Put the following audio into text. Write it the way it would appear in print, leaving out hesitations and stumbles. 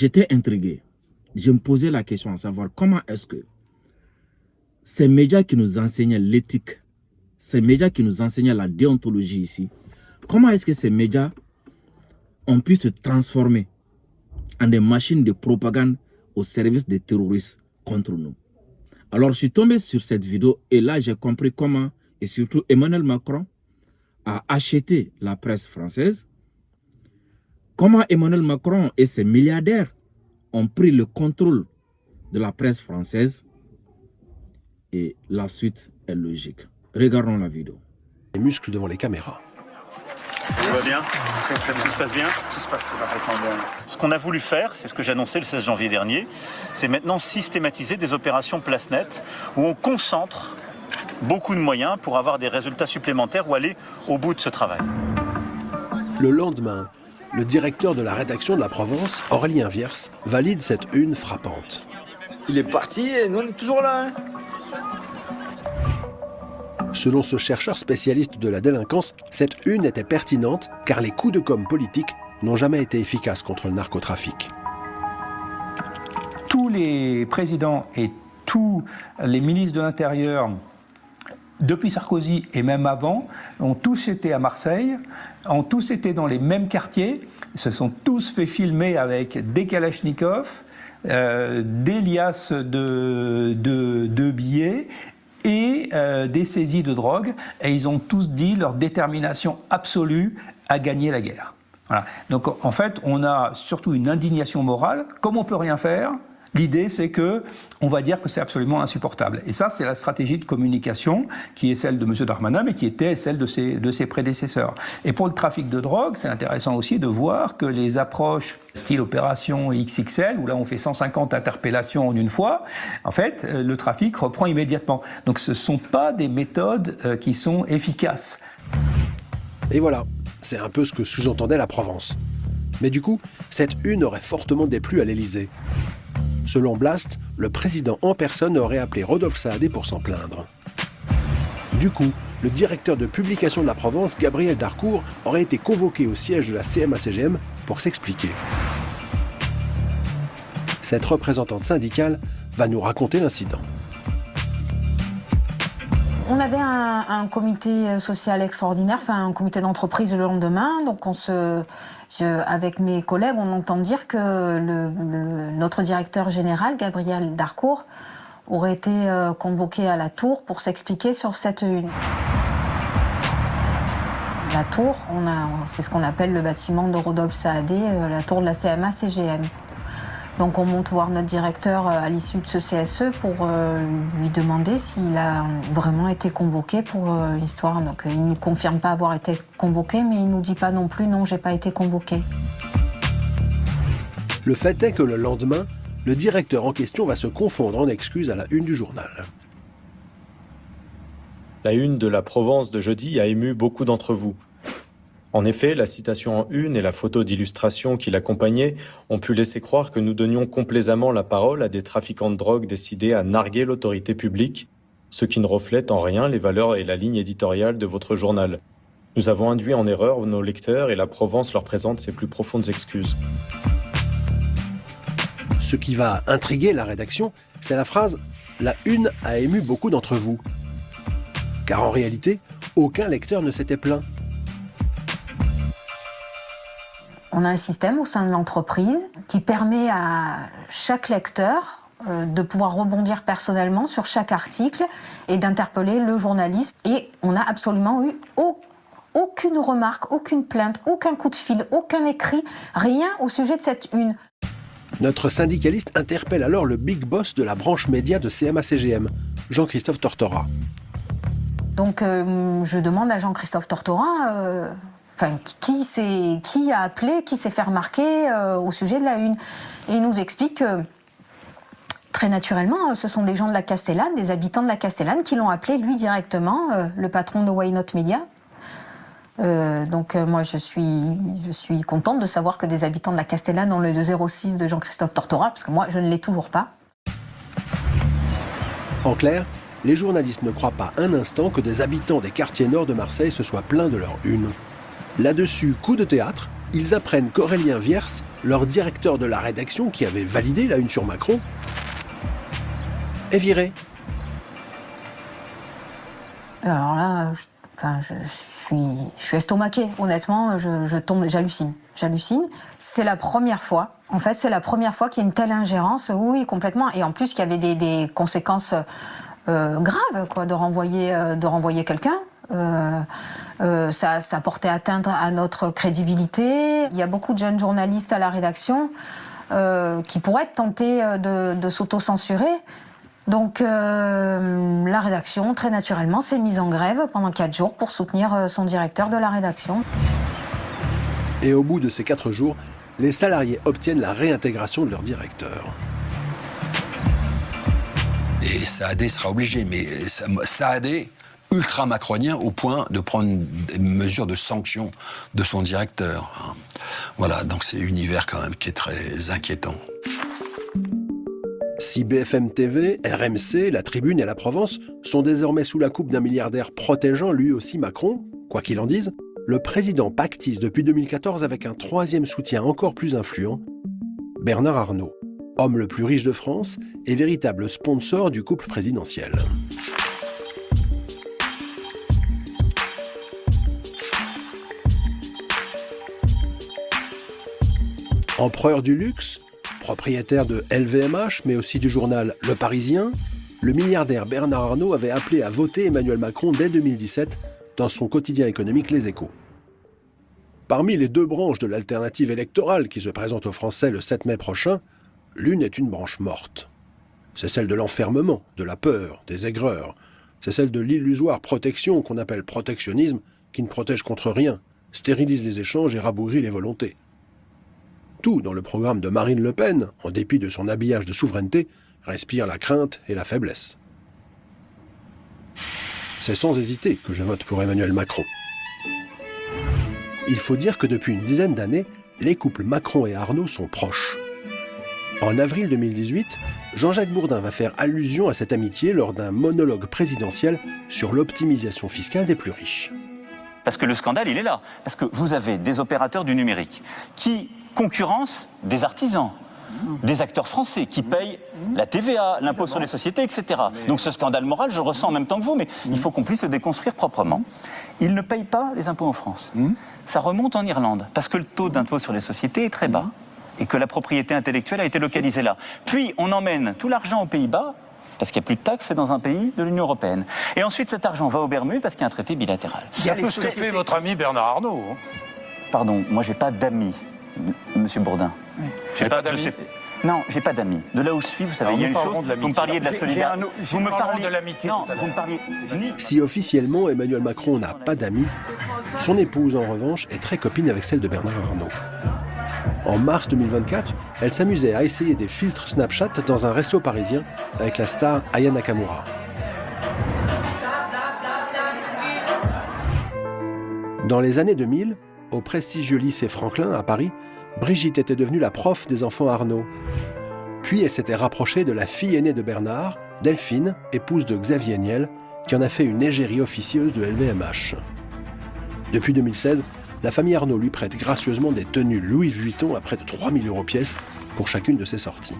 J'étais intrigué. Je me posais la question à savoir comment est-ce que ces médias qui nous enseignaient l'éthique, ces médias qui nous enseignaient la déontologie ici, comment est-ce que ces médias ont pu se transformer en des machines de propagande au service des terroristes contre nous? Alors, je suis tombé sur cette vidéo et là, j'ai compris comment, et surtout Emmanuel Macron, a acheté la presse française. Comment Emmanuel Macron et ses milliardaires ont pris le contrôle de la presse française. Et la suite est logique. Regardons la vidéo. Les muscles devant les caméras. Tout va bien? Tout se passe bien? Tout se passe parfaitement bien. Ce qu'on a voulu faire, c'est ce que j'ai annoncé le 16 janvier dernier, c'est maintenant systématiser des opérations place nette où on concentre beaucoup de moyens pour avoir des résultats supplémentaires ou aller au bout de ce travail. Le lendemain, le directeur de la rédaction de La Provence, Aurélien Viers, valide cette une frappante. Il est parti et nous on est toujours là. Hein. Selon ce chercheur spécialiste de la délinquance, cette une était pertinente car les coups de com' politiques n'ont jamais été efficaces contre le narcotrafic. Tous les présidents et tous les ministres de l'Intérieur, depuis Sarkozy et même avant, ont tous été à Marseille, ont tous été dans les mêmes quartiers, se sont tous fait filmer avec des kalachnikovs, des liasses de billets et des saisies de drogue, et ils ont tous dit leur détermination absolue à gagner la guerre. Voilà. Donc en fait, on a surtout une indignation morale. Comme on ne peut rien faire, l'idée c'est que on va dire que c'est absolument insupportable. Et ça, c'est la stratégie de communication qui est celle de M. Darmanin, mais qui était celle de ses prédécesseurs. Et pour le trafic de drogue, c'est intéressant aussi de voir que les approches style opération XXL, où là on fait 150 interpellations en une fois, en fait, le trafic reprend immédiatement. Donc ce ne sont pas des méthodes qui sont efficaces. Et voilà, c'est un peu ce que sous-entendait La Provence. Mais du coup, cette une aurait fortement déplu à l'Élysée. Selon Blast, le président en personne aurait appelé Rodolphe Saadé pour s'en plaindre. Du coup, le directeur de publication de La Provence, Gabriel Darcourt, aurait été convoqué au siège de la CMA-CGM pour s'expliquer. Cette représentante syndicale va nous raconter l'incident. On avait un comité social extraordinaire, enfin un comité d'entreprise le lendemain, donc avec mes collègues, on entend dire que notre directeur général, Gabriel Darcourt, aurait été convoqué à la Tour pour s'expliquer sur cette une. La Tour, c'est ce qu'on appelle le bâtiment de Rodolphe Saadé, la tour de la CMA-CGM. Donc on monte voir notre directeur à l'issue de ce CSE pour lui demander s'il a vraiment été convoqué pour l'histoire. Donc il ne nous confirme pas avoir été convoqué, mais il ne nous dit pas non plus « non, j'ai pas été convoqué ». Le fait est que le lendemain, le directeur en question va se confondre en excuses à la une du journal. La une de La Provence de jeudi a ému beaucoup d'entre vous. En effet, la citation en une et la photo d'illustration qui l'accompagnait ont pu laisser croire que nous donnions complaisamment la parole à des trafiquants de drogue décidés à narguer l'autorité publique, ce qui ne reflète en rien les valeurs et la ligne éditoriale de votre journal. Nous avons induit en erreur nos lecteurs et La Provence leur présente ses plus profondes excuses. Ce qui va intriguer la rédaction, c'est la phrase « La une a ému beaucoup d'entre vous ». Car en réalité, aucun lecteur ne s'était plaint. On a un système au sein de l'entreprise qui permet à chaque lecteur de pouvoir rebondir personnellement sur chaque article et d'interpeller le journaliste. Et on n'a absolument eu aucune remarque, aucune plainte, aucun coup de fil, aucun écrit, rien au sujet de cette une. Notre syndicaliste interpelle alors le big boss de la branche média de CMA-CGM, Jean-Christophe Tortora. Donc je demande à Jean-Christophe Tortora... qui a appelé, qui s'est fait remarquer au sujet de la une. Et il nous explique que, très naturellement, ce sont des gens de la Castellane, des habitants de la Castellane, qui l'ont appelé lui directement, le patron de Why Not Media. Moi, je suis contente de savoir que des habitants de la Castellane ont le 06 de Jean-Christophe Tortora, parce que moi, je ne l'ai toujours pas. En clair, les journalistes ne croient pas un instant que des habitants des quartiers nord de Marseille se soient plaints de leur une. Là-dessus, coup de théâtre, ils apprennent qu'Aurélien Viers, leur directeur de la rédaction qui avait validé la une sur Macron, est viré. Alors là, je suis estomaquée, honnêtement, j'hallucine. C'est la première fois, en fait, c'est la première fois qu'il y a une telle ingérence, oui, complètement. Et en plus, qu'il y avait des conséquences graves, quoi, de renvoyer quelqu'un. Ça portait atteinte à notre crédibilité. Il y a beaucoup de jeunes journalistes à la rédaction qui pourraient être tentés de s'auto-censurer. Donc la rédaction, très naturellement, s'est mise en grève pendant 4 jours pour soutenir son directeur de la rédaction. Et au bout de ces 4 jours, les salariés obtiennent la réintégration de leur directeur. Et Saadé sera obligé, mais Saadé, ultra-macronien, au point de prendre des mesures de sanction de son directeur. Voilà, donc c'est un univers quand même qui est très inquiétant. Si BFM TV, RMC, La Tribune et La Provence sont désormais sous la coupe d'un milliardaire protégeant lui aussi Macron, quoi qu'il en dise, le président pactise depuis 2014 avec un troisième soutien encore plus influent, Bernard Arnault, homme le plus riche de France et véritable sponsor du couple présidentiel. Empereur du luxe, propriétaire de LVMH, mais aussi du journal Le Parisien, le milliardaire Bernard Arnault avait appelé à voter Emmanuel Macron dès 2017 dans son quotidien économique Les Échos. Parmi les 2 branches de l'alternative électorale qui se présente aux Français le 7 mai prochain, l'une est une branche morte. C'est celle de l'enfermement, de la peur, des aigreurs. C'est celle de l'illusoire protection qu'on appelle protectionnisme, qui ne protège contre rien, stérilise les échanges et rabougrit les volontés. Tout dans le programme de Marine Le Pen, en dépit de son habillage de souveraineté, respire la crainte et la faiblesse. C'est sans hésiter que je vote pour Emmanuel Macron. Il faut dire que depuis une dizaine d'années, les couples Macron et Arnault sont proches. En avril 2018, Jean-Jacques Bourdin va faire allusion à cette amitié lors d'un monologue présidentiel sur l'optimisation fiscale des plus riches. Parce que le scandale, il est là. Parce que vous avez des opérateurs du numérique qui concurrencent des artisans, des acteurs français qui payent la TVA, l'impôt sur les sociétés, etc. Donc ce scandale moral, je le ressens en même temps que vous, mais il faut qu'on puisse le déconstruire proprement. Ils ne payent pas les impôts en France. Ça remonte en Irlande, parce que le taux d'impôt sur les sociétés est très bas et que la propriété intellectuelle a été localisée là. Puis on emmène tout l'argent aux Pays-Bas, parce qu'il n'y a plus de taxes, c'est dans un pays de l'Union européenne. Et ensuite cet argent va aux Bermudes parce qu'il y a un traité bilatéral. C'est un peu ce que fait votre ami Bernard Arnault. Pardon, moi j'ai pas d'amis, Monsieur Bourdin. Oui. J'ai pas d'amis. Non, j'ai pas d'amis. De là où je suis, vous savez, il y a une chose. Vous me parliez de la solidarité. Vous me parliez de l'amitié. Non, vous me parliez. Si officiellement Emmanuel Macron n'a pas d'amis, son épouse en revanche est très copine avec celle de Bernard Arnault. En mars 2024, elle s'amusait à essayer des filtres Snapchat dans un resto parisien avec la star Aya Nakamura. Dans les années 2000, au prestigieux lycée Franklin à Paris, Brigitte était devenue la prof des enfants Arnault. Puis elle s'était rapprochée de la fille aînée de Bernard, Delphine, épouse de Xavier Niel, qui en a fait une égérie officieuse de LVMH. Depuis 2016, la famille Arnault lui prête gracieusement des tenues Louis Vuitton à près de 3 000 € pièce pour chacune de ses sorties.